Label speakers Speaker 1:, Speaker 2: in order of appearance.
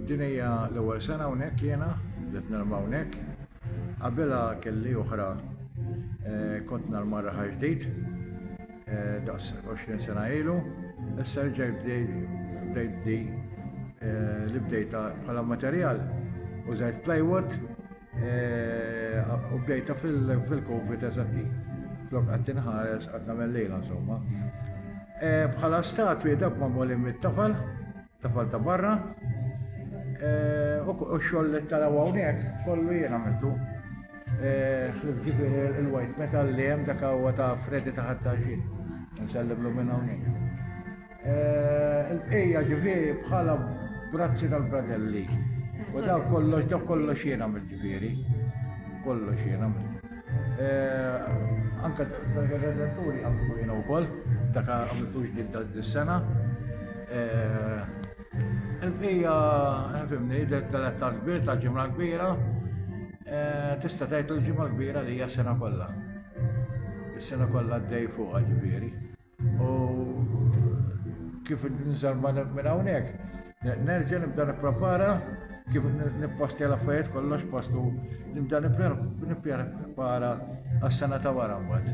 Speaker 1: din hija l-ewwel sena hawnhekk jiena li nilma' hawnhekk. Qabilha kelli oħra kont nalma' raħa ġdid daqs 20 sena ilu. Issa rġajt bdejt di li bdejta bħala materjal użajt plywood u bdejta fil-Covid eżatti. Flok qatt inħares qatt nagħmel lejla insomma. Bħala statwi dak magħmulin mit-tafal ta' barra u x-xogħol li taraw hawnhekk kollu jien għamiltu. Ġifieri il-white metal li hemm dak huwa ta' Freddy ta' Ħattaġin. Nsellimlu minn hawnhekk. Il-bqija ġifieri bħala brazzi tal-Bradelli. U dak kollox jien għamilt ġifieri. Kollox jien għamilt. Anke dak-ir-redatturi għamiltu jien wkoll, dak għamiltu ġdid dis-sena. Il-bqija, fimni, tal-età kbir, tal-ġimgħa kbira, tista' tgħid il-ġimgħa kbira li hija s-sena kollha. Is-sena kollha għaddej fuqha ġifieri. U kif ninżel minn hawnhekk, nerġa' nibda nipprepara kif nippostja l-affarijiet kollox postu nibda nipprepara għas-sena ta' wara mbagħad.